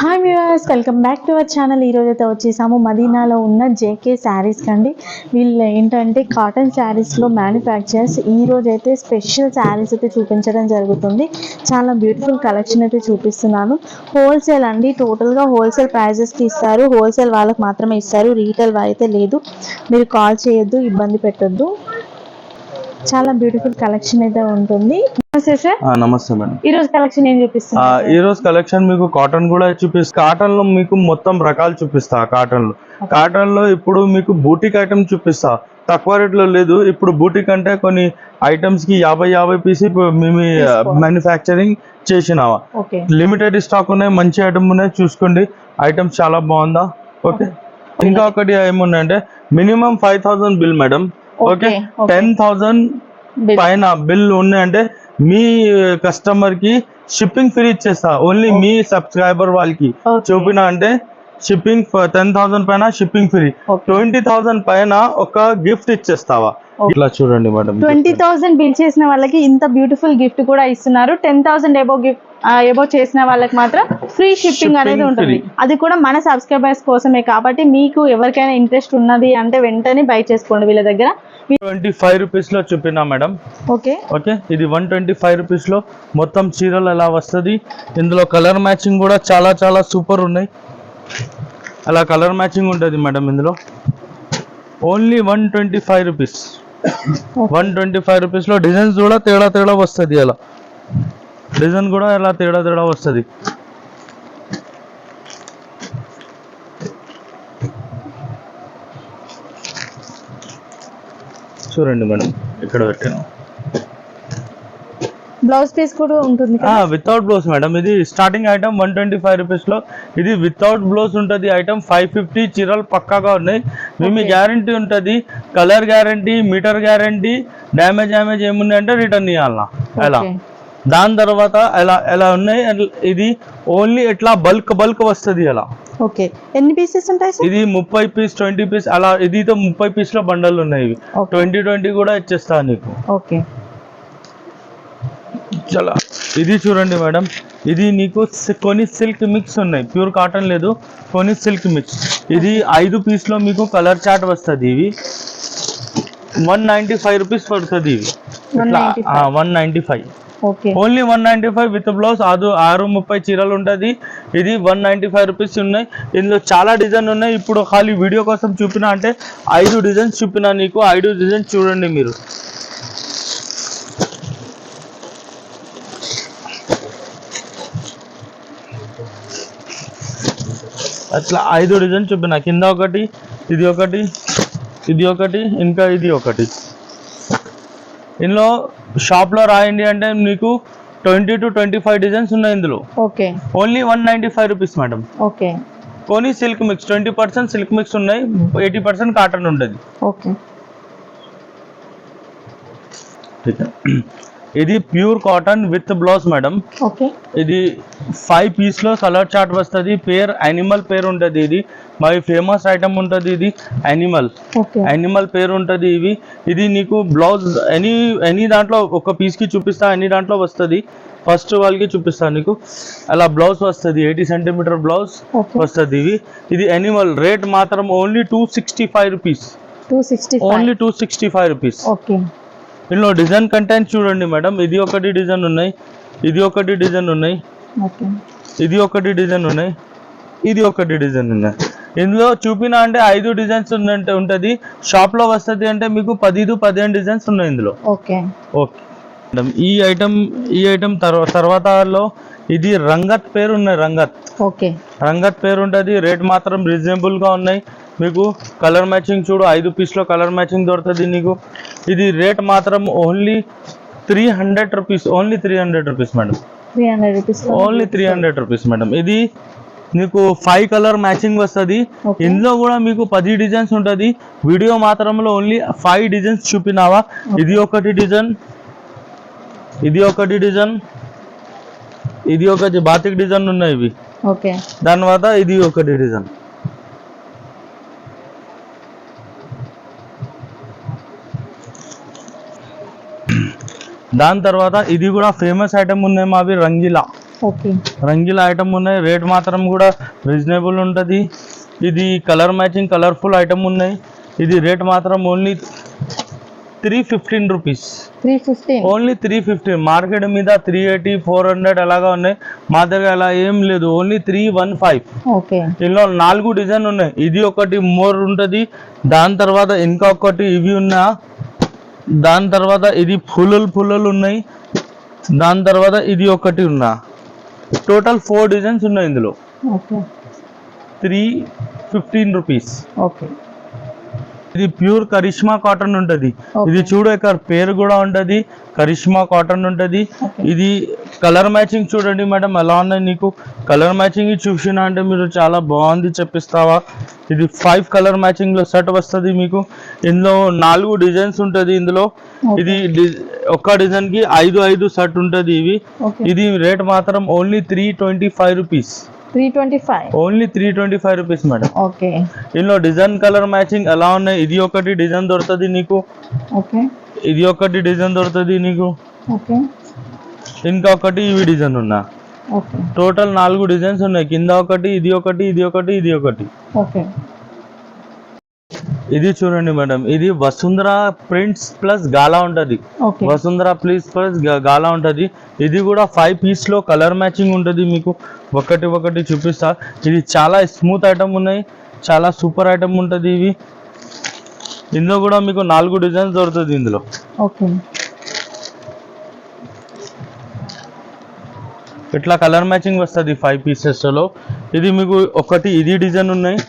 Hi viewers, welcome back to our channel. ఈరోజు అయితే వచ్చేసాము మదీనాలో ఉన్న జేకే శారీస్ కండి. వీళ్ళు ఏంటంటే కాటన్ శారీస్లో మ్యానుఫ్యాక్చర్స్. ఈరోజు అయితే స్పెషల్ శారీస్ అయితే చూపించడం జరుగుతుంది. చాలా బ్యూటిఫుల్ కలెక్షన్ అయితే చూపిస్తున్నాను. హోల్సేల్ అండి, టోటల్గా హోల్సేల్ ప్రైజెస్కి ఇస్తారు. హోల్సేల్ వాళ్ళకి మాత్రమే ఇస్తారు, రీటైల్ అయితే లేదు. మీరు కాల్ చేయొద్దు, ఇబ్బంది పెట్టొద్దు. చాలా బ్యూటిఫుల్ కలెక్షన్ అయితే ఉంటుంది. నమస్తే సార్. నమస్తే మేడం. ఈ రోజు కలెక్షన్ ఏం చూపిస్తున్నారు? ఈ రోజు కలెక్షన్ మీకు కాటన్ కూడా చూపిస్తా. కాటన్ లో మీకు మొత్తం రకాలు చూపిస్తా. కాటన్ లో ఇప్పుడు మీకు బూటిక్ ఐటమ్ చూపిస్తా. తక్కువ రేట్ లో లేదు. ఇప్పుడు బూటిక్ అంటే కొన్ని ఐటమ్స్ కి 50 పీస్ మేము మ్యానుఫ్యాక్చరింగ్ చేసినావా. లిమిటెడ్ స్టాక్ ఉన్నాయి, మంచి ఐటమ్ ఉన్నాయి, చూసుకోండి. ఐటమ్స్ చాలా బాగుందా. ఓకే. ఇంకా ఒకటి ఏమున్నాయంటే మినిమం 5000 బిల్ మేడం. ఓకే. 10,000 పైన బిల్ ఉన్నాయంటే మీ కస్టమర్ కి షిప్పింగ్ ఫ్రీ ఇచ్చేస్తా. ఓన్లీ మీ సబ్స్క్రైబర్ వాళ్ళకి చూపిన అంటే షిప్పింగ్ 10,000 పైన షిప్పింగ్ ఫ్రీ. 20,000 పైన ఒక గిఫ్ట్ ఇచ్చేస్తావా. ఇట్లా చూడండి మేడం, 20,000 బిల్ చేసిన వాళ్ళకి ఇంత బ్యూటిఫుల్ గిఫ్ట్ కూడా ఇస్తున్నారు. 10,000 ఎబో చేసిన వాళ్ళకి మాత్రం ఫ్రీ షిప్పింగ్ అనేది ఉంటుంది. అది కూడా మన సబ్స్క్రైబర్స్ కోసమే కాబట్టి మీకు ఎవరికైనా ఇంట్రెస్ట్ ఉన్నది అంటే వెంటనే బై చేసుకోండి వీళ్ళ దగ్గర. 25 రూపీస్ లో చూపినా మేడం. ఓకే. ఇది 125 రూపీస్ లో మొత్తం చీరలు ఎలా వస్తుంది. ఇందులో కలర్ మ్యాచింగ్ కూడా చాలా చాలా సూపర్ ఉన్నాయి. అలా కలర్ మ్యాచింగ్ ఉంటుంది మేడం ఇందులో. Only 125 rupees. 125 రూపీస్ లో డిజైన్స్ కూడా తేడా వస్తుంది. అలా డిజైన్ కూడా ఎలా తేడా వస్తుంది. చూడండి మేడం, ఇక్కడ పెట్టాను. బ్లౌజ్ పీస్ కూడా ఉంటుంది వితౌట్ బ్లౌజ్ మేడం. ఇది స్టార్టింగ్ ఐటమ్ 125 రూపీస్ లో. ఇది వితౌట్ బ్లౌజ్ ఉంటుంది ఐటమ్. 550 చీరలు పక్కాగా ఉన్నాయి. మేము గ్యారంటీ ఉంటుంది. Colour guarantee, meter guarantee. Damage ఏమున్నాయి అంటే రిటర్న్ ఇవ్వాలన్నా. ఎలా దాని తర్వాత ఎలా ఉన్నాయి. ఇది ఓన్లీ ఎట్లా బల్క్ వస్తుంది. అలా ఓకే. ఎన్ని పీసెస్ ఉంటాయి? ఇది 30 పీస్, 20 పీస్ అలా. ఇది 30 పీస్ లో బండల్ ఉన్నాయి. ఇవి 20 కూడా ఇచ్చేస్తా నీకు. ఓకే. చాలా ఇది చూడండి మేడం. ఇది నీకు కొన్ని సిల్క్ మిక్స్ ఉన్నాయి, ప్యూర్ కాటన్ లేదు, కొన్ని సిల్క్ మిక్స్. ఇది 5 పీస్ లో మీకు కలర్ చార్ట్ వస్తుంది. ఇవి 195 రూపీస్ పడుతుంది. ఇవి 195. Only 195 with blouse. 630 చీరలు ఉంటుంది. ఇది 195 రూపీస్ ఉన్నాయి. ఇందులో చాలా డిజైన్ ఉన్నాయి. ఇప్పుడు ఖాళీ వీడియో కోసం చూపినా అంటే 5 డిజైన్స్ చూపినా నీకు. 5 డిజైన్స్ చూడండి మీరు. అట్లా 5 డిజైన్ చూపిన. కింద ఒకటి, ఇది ఒకటి, ఇంకా ఇది ఒకటి. ఇందులో షాప్ లో రాయండి అంటే మీకు 20 to 25 డిజైన్స్ ఉన్నాయి ఇందులో. Okay. Only 195 rupees madam. Okay. కొన్ని సిల్క్ మిక్స్ 20% సిల్క్ మిక్స్ ఉన్నాయి, 80% కాటన్ ఉంటుంది. ఓకే. ఇది pure cotton with blouse madam. Okay. ఇది 5 పీస్ లో కలర్ చార్ట్ వస్తుంది. పేర్ యానిమల్ పేరు ఉంటుంది. ఇది మై ఫేమస్ ఐటమ్ ఉంటుంది. ఇది యానిమల్ పేరు ఉంటుంది. ఇది నీకు బ్లౌజ్ ఎనీ దాంట్లో ఒక పీస్ కి చూపిస్తా, ఎన్ని దాంట్లో వస్తుంది. ఫస్ట్ వాళ్ళకి చూపిస్తాను నీకు. అలా బ్లౌజ్ వస్తుంది, 80 సెంటీమీటర్ బ్లౌజ్ వస్తుంది. ఇది యానిమల్. రేట్ మాత్రం only 265 rupees. Only 265 rupees. Okay. ఇందులో డిజైన్ కంటెంట్ చూడండి మేడం. ఇది ఒకటి డిజైన్ ఉన్నాయి, ఇది ఒకటి డిజైన్ ఉన్నాయి, ఇది ఒకటి డిజైన్ ఉన్నాయి, ఇది ఒకటి డిజైన్ ఉన్నాయి. ఇందులో చూపినా అంటే 5 డిజైన్స్ ఉంటుంది. షాప్ లో వస్తుంది అంటే మీకు 15 డిజైన్స్ ఉన్నాయి ఇందులో. ఓకే. మేడం ఈ ఐటమ్ తర్వాతలో ఇది రంగత్ పేరు ఉన్నాయి. రంగత్ పేరు ఉంటుంది. రేట్ మాత్రం రీజనబుల్ గా ఉన్నాయి మీకు. కలర్ మ్యాచింగ్ చూడు, 5 పీస్ లో కలర్ మ్యాచింగ్ దొరుకుతుంది నీకు. ఇది రేట్ మాత్రం only 300 rupees. Only 300 rupees madam. Only 300 rupees madam. ఇది నీకు 5 కలర్ మ్యాచింగ్ వస్తుంది. ఇందులో కూడా మీకు 10 డిజైన్స్ ఉంటుంది. వీడియో మాత్రంలో ఓన్లీ 5 డిజైన్స్ చూపినావా. ఇది ఒకటి డిజైన్, ఇది ఒకటి డిజైన్, ఇది ఒకటి బాతిక్ డిజైన్ ఉన్నాయి ఇవి. దాని తర్వాత ఇది ఒకటి డిజైన్. దాని తర్వాత ఇది కూడా ఫేమస్ ఐటమ్ ఉన్నాయి మావి, రంగీలా. ఓకే. రంగీల ఐటమ్ ఉన్నాయి, రేట్ మాత్రం కూడా రీజనబుల్ ఉంటుంది. ఇది కలర్ మ్యాచింగ్ కలర్ఫుల్ ఐటమ్ ఉన్నాయి. ఇది రేట్ మాత్రం ఓన్లీ 315 రూపీస్. 315 ఓన్లీ 315. మార్కెట్ మీద 380 400 అలాగా ఉన్నాయి, మా దగ్గర అలా ఏం లేదు, ఓన్లీ 315. ఓకే. దీనిలో 4 డిజైన్ ఉన్నాయి. ఇది ఒకటి మోర్ ఉంటుంది, దాని తర్వాత ఇంకా ఒకటి ఇవి ఉన్నా, దాని తర్వాత ఇది పుల్లలు ఉన్నాయి, దాని తర్వాత ఇది ఒకటి ఉన్నా. టోటల్ 4 డిజైన్స్ ఉన్నాయి ఇందులో. ఓకే. 315 రూపీస్. ఓకే. ఇది ప్యూర్ కరిష్మా కాటన్ ఉంటుంది. ఇది చూడు ఇక్కడ పేరు కూడా ఉంటుంది, కరిష్మా కాటన్ ఉంటుంది. ఇది కలర్ మ్యాచింగ్ చూడండి మేడం ఎలా ఉన్నాయి. నీకు కలర్ మ్యాచింగ్ చూసినా అంటే మీరు చాలా బాగుంది చెప్పిస్తావా. ఇది 5 కలర్ మ్యాచింగ్ లో సెట్ వస్తుంది మీకు. ఇందులో 4 డిజైన్స్ ఉంటుంది ఇందులో. ఇది ఒక్క డిజైన్ కి 5 సెట్ ఉంటుంది ఇవి. ఇది రేట్ మాత్రం only 325 rupees. 325. Only 325 rupees madam. Okay. ఇందులో డిజైన్ కలర్ మ్యాచింగ్ ఎలా ఉన్నాయి. ఇది ఒకటి డిజైన్ దొరుకుతుంది నీకు. ఓకే. ఇది ఒకటి డిజైన్ దొరుకుతుంది నీకు. ఓకే. ఇంకా ఒకటి ఇవి డిజైన్ ఉన్నా. ఓకే. టోటల్ 4 డిజైన్స్ ఉన్నాయి. కింద ఒకటి, ఇది ఒకటి, ఇది ఒకటి, ఇది ఒకటి. ఓకే. ఇది చూడండి మేడం, ఇది వసుంధర ప్రింట్స్ ప్లస్ గాలా ఉంటుంది. వసుంధర ప్లీజ్ ప్లస్ గాలా ఉంటుంది. ఇది కూడా 5 పీస్ లో కలర్ మ్యాచింగ్ ఉంటుంది మీకు. ఒకటి చూపిస్తా. ఇది చాలా స్మూత్ ఐటమ్ ఉన్నాయి, చాలా సూపర్ ఐటమ్ ఉంటుంది ఇవి. ఇందులో కూడా మీకు 4 డిజైన్స్ దొరుకుతుంది ఇందులో. ఓకే. ఇట్లా కలర్ మ్యాచింగ్ వస్తుంది 5 పీసెస్ లో. ఇది మీకు ఒకటి ఇది డిజైన్ ఉన్నాయి,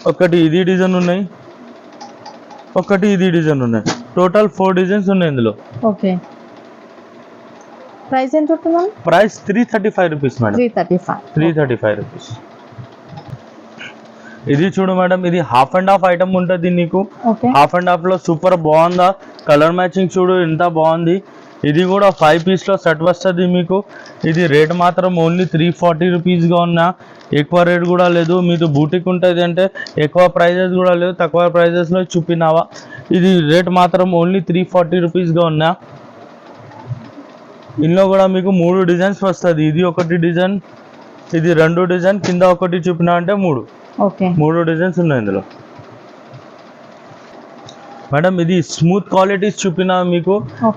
ఒకటి ఇది డిజైన్ ఉన్నాయి, ఒకటి ఇది డిజైన్ ఉన్నాయి. టోటల్ 4 డిజైన్స్ ఉన్నాయి ఇందులో. ఓకే. ప్రైస్ ఎంత ఉంటుంది? Price 335 rupees madam. 335 రూపీస్. ఇది చూడు మేడం, ఇది హాఫ్ అండ్ హాఫ్ ఐటమ్ ఉంటుంది నీకు. హాఫ్ అండ్ హాఫ్ లో సూపర్ బాగుందా. కలర్ మ్యాచింగ్ చూడు ఎంత బాగుంది. ఇది కూడా 5 పీస్ లో సెట్ వస్తుంది మీకు. ఇది రేట్ మాత్రం ఓన్లీ 340 రూపీస్గా ఉన్నా, ఎక్కువ రేట్ కూడా లేదు. మీకు బూటిక్ ఉంటుంది అంటే ఎక్కువ ప్రైజెస్ కూడా లేదు, తక్కువ ప్రైజెస్లో చూపినావా. ఇది రేట్ మాత్రం ఓన్లీ 340 రూపీస్గా ఉన్నా. ఇందులో కూడా మీకు 3 డిజైన్స్ వస్తుంది. ఇది ఒకటి డిజైన్, ఇది 2 డిజైన్, కింద ఒకటి చూపినా అంటే 3. ఓకే. 3 డిజైన్స్ ఉన్నాయి ఇందులో మేడం. ఇది స్మూత్ క్వాలిటీస్ చూపినా మీకు.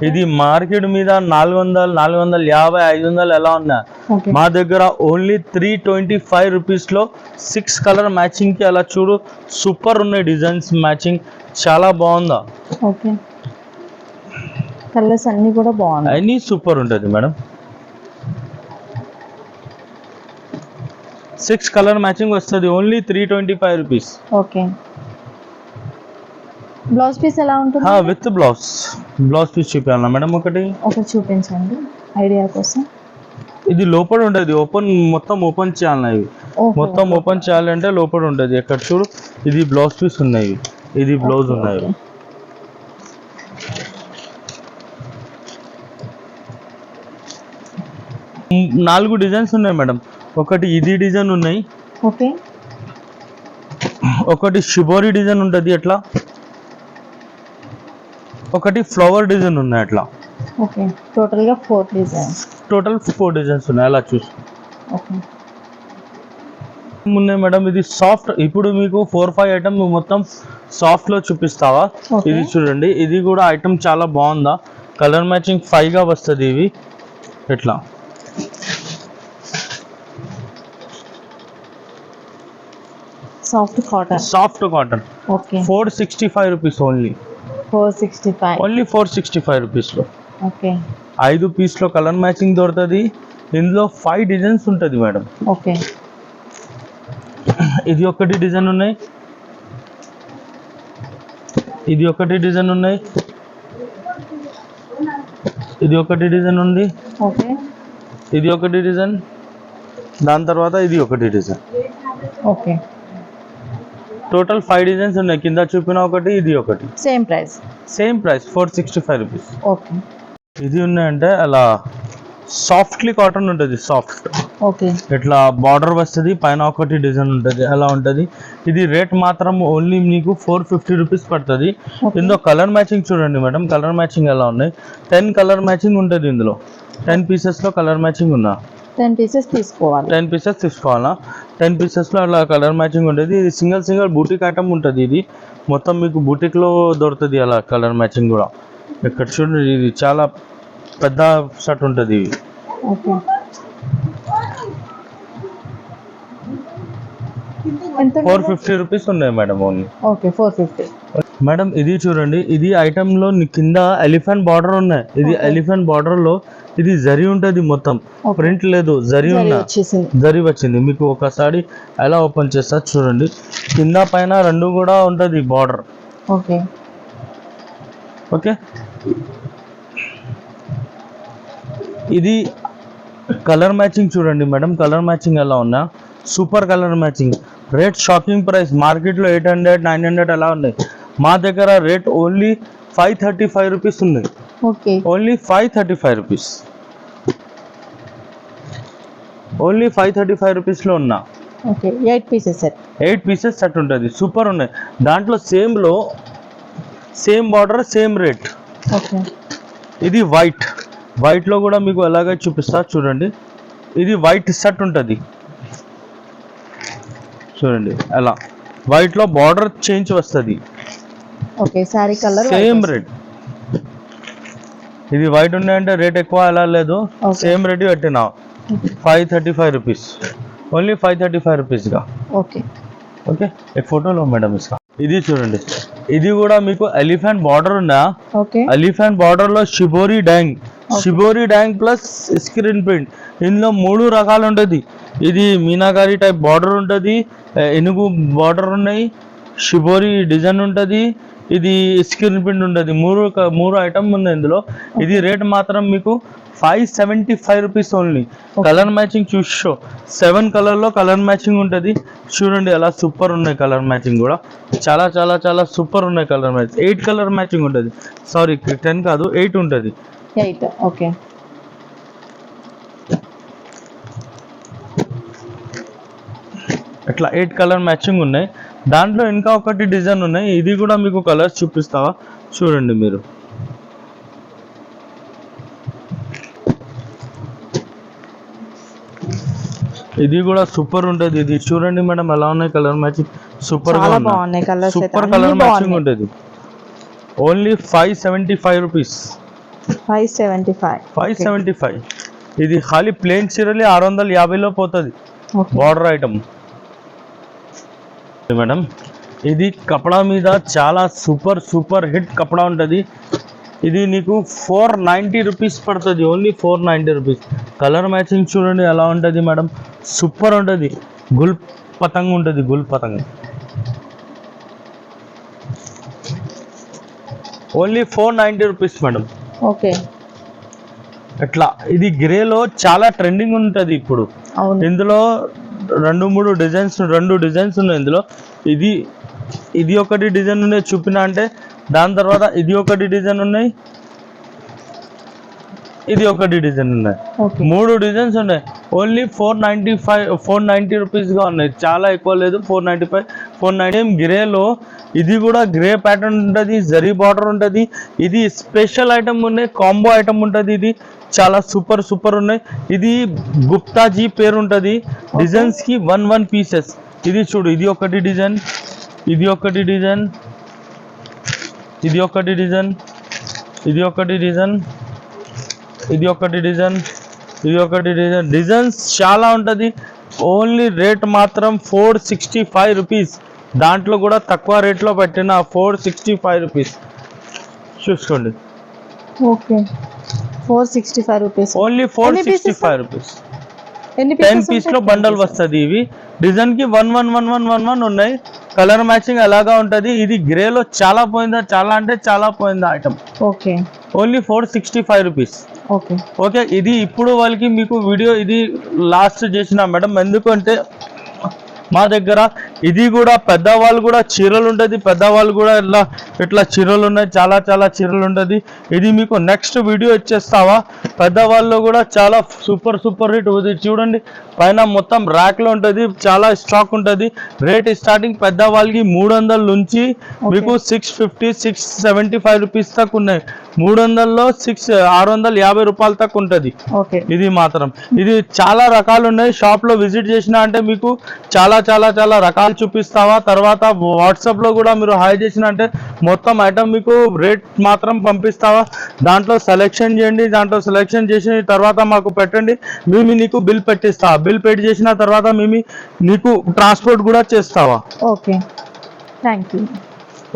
ఇది మార్కెట్ మీద 400, 450, 500 ఎలా ఉన్నా, మా దగ్గర ఓన్లీ 325 రూపీస్ లో 6 కలర్ మ్యాచింగ్ కి అలా చూడు సూపర్ ఉన్నాయి డిజైన్స్ మ్యాచింగ్, చాలా బాగుందా. ఓకే. కలర్స్ అన్ని కూడా బాగున్నాయి, అన్ని సూపర్ ఉంటుంది మేడం. 6 కలర్ మ్యాచింగ్ వస్తుంది only 325 rupees. Okay. Blouse piece ఎలా ఉంటుంది? విత్ బ్లౌజ్ పీస్ చూపించాలా మేడం? ఒకటి చూపించండి ఐడియా కోసం. ఇది లోపల ఉంటుంది, మొత్తం ఓపెన్ చేయాలి. ఇవి మొత్తం ఓపెన్ చేయాలంటే లోపల ఉంటుంది. ఎక్కడ చూడు ఇది బ్లౌజ్ పీస్ ఉన్నాయి, ఇది బ్లౌజ్ ఉన్నాయి. నాలుగు డిజైన్స్ ఉన్నాయి మేడం. ఒకటి ఇది డిజైన్ ఉన్నాయి, ఓకే. ఒకటి షిబోరి డిజైన్ ఉంటుంది అట్లా, ఒకటి ఫ్లవర్ డిజైన్ ఉన్నాయి అట్లా. ఓకే. టోటల్ గా 4 డిజైన్స్. టోటల్ 4 డిజైన్స్ ఉన్నాయి అలా చూసి. ఓకే. ఉన్నాయి మేడం. ఇది సాఫ్ట్, ఇప్పుడు మీకు 4-5 ఐటమ్ మొత్తం సాఫ్ట్ లో చూపిస్తావా. ఇది చూడండి, ఇది కూడా ఐటమ్ చాలా బాగుందా. కలర్ మ్యాచింగ్ 5 గా వస్తుంది ఇవి ఎట్లా. Soft cotton. Okay. 465 rupees only. 465 rupees లో. ఓకే. 5 పీస్ లో కలర్ మ్యాచింగ్ దొరుకుతుంది. ఇందులో 5 డిజైన్స్ ఉంటుంది మేడం. ఓకే. ఇది ఒకటి డిజైన్ ఉన్నాయి, ఇది ఒకటి డిజైన్ ఉన్నాయి, ఇది ఒకటి డిజైన్ ఉంది, ఓకే. ఇది ఒకటి డిజైన్, దాని తర్వాత ఇది ఒకటి డిజైన్. ఓకే. టోటల్ 5 డిజైన్స్ ఉన్నాయి. కింద చూపిన ఒకటి, ఇది ఒకటి. Same price 465 rupees. ఓకే. ఇది ఉన్నాయంటే అలా సాఫ్ట్లీ కాటన్ ఉంటుంది, సాఫ్ట్. ఓకే ఇట్లా బార్డర్ వస్తుంది, పైన ఒకటి డిజైన్ ఉంటుంది, అలా ఉంటుంది. ఇది రేట్ మాత్రం ఓన్లీ మీకు 450 రూపీస్ పడుతుంది. ఇందులో కలర్ మ్యాచింగ్ చూడండి మేడం, కలర్ మ్యాచింగ్ ఎలా ఉన్నాయి. 10 కలర్ మ్యాచింగ్ ఉంటుంది ఇందులో. 10 పీసెస్లో కలర్ మ్యాచింగ్ ఉన్నా. 10 పీసెస్ తీసుకోవాలి. 10 పీసెస్ తీసుకోవాలా. 10 పీసెస్లో అలా కలర్ మ్యాచింగ్ ఉంటుంది. ఇది సింగిల్ బూటిక్ ఐటమ్ ఉంటుంది. ఇది మొత్తం మీకు బూటిక్లో దొరుకుతుంది అలా కలర్ మ్యాచింగ్ కూడా. ఇక్కడ చూడండి, ఇది చాలా పెద్ద షర్ట్ ఉంటుంది. ఇవి ఓకే ఎంత? 450 రూపీస్ ఉన్నాయి మేడం ఓన్లీ. ఓకే 450. మేడం ఇది చూడండి, ఇది ఐటెంలో కింద ఎలిఫెంట్ బార్డర్ ఉన్నాయి. ఇది ఎలిఫెంట్ బార్డర్లో ఇది జరీ ఉంటుంది, మొత్తం ప్రింట్ లేదు, జరీ వచ్చింది. మీకు ఒకసారి ఎలా ఓపెన్ చేస్తా చూడండి, కింద పైన రెండు కూడా ఉంటుంది బార్డర్. ఓకే ఓకే ఇది కలర్ మ్యాచింగ్ చూడండి మేడం, కలర్ మ్యాచింగ్ ఎలా ఉన్నా, super colour matching. Rate shocking price, మార్కెట్లో 800, 900 అలా ఉన్నాయి. మా దగ్గర రేట్ ఓన్లీ 535 రూపీస్ ఉన్నాయి. ఓకే ఓన్లీ 535 రూపీస్, ఓన్లీ 535 రూపీస్లో ఉన్నా. Okay 8 pieces set. 8 pieces set ఉంటుంది, సూపర్ ఉన్నాయి. దాంట్లో same border, same rate. Okay ఇది వైట్లో కూడా మీకు ఎలాగ చూపిస్తా చూడండి. ఇది వైట్ సెట్ ఉంటుంది చూడండి, అలా వైట్లో బార్డర్ చేంజ్ వస్తుంది. Okay sorry colour same rate. ఇది వైట్ ఉన్నాయంటే రేట్ ఎక్కువ అలా లేదు, సేమ్ రేట్ పెట్టినా. 535 రూపీస్, ఓన్లీ 535 రూపీస్గా. ఓకే ఓకే एक फोटो लो मैडम इसका. ఇది చూడండి, ఇది కూడా మీకు ఎలిఫెంట్ బార్డర్ ఉందా. ఓకే ఎలిఫెంట్ బార్డర్ లో షిబోరి డ్యాంగ్ ప్లస్ స్క్రీన్ ప్రింట్. ఇందులో 3 రకాలు ఉంటుంది. ఇది మీనాకారి టైప్ బార్డర్ ఉంటుంది, ఎనుగు బార్డర్ ఉన్నాయి, షిబోరి డిజైన్ ఉంటుంది, ఇది స్క్రీన్ ప్రింట్ ఉంటుంది. మూడు ఐటమ్ ఉంది ఇందులో. ఇది రేట్ మాత్రం మీకు 575 రూపీస్ ఓన్లీ. కలర్ మ్యాచింగ్ చూసో 7 కలర్లో కలర్ మ్యాచింగ్ ఉంటుంది చూడండి, అలా సూపర్ ఉన్నాయి. కలర్ మ్యాచింగ్ కూడా చాలా చాలా చాలా సూపర్ ఉన్నాయి. కలర్ మ్యాచింగ్ 8 కలర్ మ్యాచింగ్ ఉంటుంది. సారీ 10 కాదు, 8 ఉంటుంది. 8 ఓకే. అట్లా 8 కలర్ మ్యాచింగ్ ఉన్నాయి. దాంట్లో ఇంకా ఒకటి డిజైన్ ఉన్నాయి, ఇది కూడా మీకు కలర్స్ చూపిస్తావా చూడండి మీరు. ఇది కూడా సూపర్ ఉంటుంది. ఇది చూడండి మేడం ఎలా ఉన్నాయి కలర్ మ్యాచింగ్, సూపర్ గా ఉన్నాయి. సూపర్ కలర్ మ్యాచింగ్ ఉంటుంది. Only 575 rupees. 575. ఇది ఖాళీ ప్లేన్ చీరలు 650లో పోతుంది. Border item madam. ఇది కపడా మీద చాలా సూపర్ హిట్ కపడా ఉంటుంది. ఇది నీకు 490 రూపీస్ పడుతుంది, ఓన్లీ 490 రూపీస్. కలర్ మ్యాచింగ్ చూడండి ఎలా ఉంటుంది మేడం, సూపర్ ఉంటుంది. గుల్ పతంగ్ ఉంటుంది, Gul Patang. Only 490 rupees madam. Okay అట్లా ఇది గ్రేలో చాలా ట్రెండింగ్ ఉంటుంది ఇప్పుడు. ఇందులో 2 డిజైన్స్ ఉన్నాయి ఇందులో. ఇది ఒకటి డిజైన్ ఉన్నాయి చూపినా అంటే, దాని తర్వాత ఇది ఒకటి డిజైన్ ఉన్నాయి, ఇది ఒకటి డిజైన్ ఉన్నాయి. 3 డిజైన్స్ ఉన్నాయి. ఓన్లీ 490 రూపీస్గా ఉన్నాయి, చాలా ఎక్కువ లేదు. 495, 490. గ్రేలో ఇది కూడా గ్రే ప్యాటర్న్ ఉంటుంది, జరీ బార్డర్ ఉంటుంది. ఇది స్పెషల్ ఐటమ్ ఉన్నాయి, కాంబో ఐటమ్ ఉంటుంది. ఇది చాలా సూపర్ ఉన్నాయి. ఇది గుప్తాజీ పేరు ఉంటుంది. డిజైన్స్కి 1 పీసెస్. ఇది చూడు, ఇది ఒకటి డిజైన్, ఇది ఒకటి డిజైన్, ఇది ఒకటి డిజైన్, ఇది ఒకటి డిజైన్, ఇది ఒకటి డిజైన్, ఇది ఒకటి డిజైన్. డిజైన్స్ చాలా ఉంటుంది. ఓన్లీ రేట్ మాత్రం 465 రూపీస్. దాంట్లో కూడా తక్కువ రేట్లో పెట్టిన 465 రూపీస్ చూసుకోండి. Okay 465 rupees, only 465 rupees. 10 పీస్లో బండల్ వస్తుంది. ఇవి డిజైన్కి 1 ఉన్నాయి. కలర్ మ్యాచింగ్ అలాగా ఉంటుంది. ఇది గ్రేలో చాలా పోయిందా, చాలా అంటే చాలా పోయిందా item. Okay only 465 rupees. Okay okay ఇది ఇప్పుడు వాళ్ళకి మీకు వీడియో ఇది లాస్ట్ చేసిన మేడం, ఎందుకంటే మా దగ్గర ఇది కూడా పెద్దవాళ్ళు కూడా చీరలు ఉంటుంది. పెద్దవాళ్ళు కూడా ఇట్లా చీరలు ఉన్నాయి, చాలా చాలా చీరలు ఉంటుంది. ఇది మీకు నెక్స్ట్ వీడియో ఇచ్చేస్తావా. పెద్దవాళ్ళు కూడా చాలా సూపర్ హిట్. చూడండి పైన మొత్తం ర్యాక్ లో ఉంటది, చాలా స్టాక్ ఉంటది. రేట్ స్టార్టింగ్ పెద్ద వాళ్ళకి 300 నుంచి మీకు 650 675 రూపీస్ దాకా ఉన్నాయి. 300లో 650 రూపాయల దాకా ఉంటది. ఇది మాత్రం ఇది చాలా రకాలు ఉన్నాయి. షాప్ లో విజిట్ చేసినా అంటే మీకు చాలా చాలా చాలా రకాలు చూపిస్తావా. తర్వాత వాట్సాప్ లో కూడా మీరు హాయ్ చేసిన అంటే మొత్తం ఐటమ్ మీకు రేట్ మాత్రం పంపిస్తావా. దాంట్లో సెలెక్షన్ చేయండి, దాంట్లో సెలెక్షన్ చేసిన తర్వాత మాకు పెట్టండి, మేము నీకు బిల్ పెట్టిస్తా. బిల్ పే చేసిన తర్వాత మేము నీకు ట్రాన్స్పోర్ట్ కూడా చేస్తావా. Okay, thank you.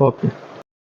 ఓకే.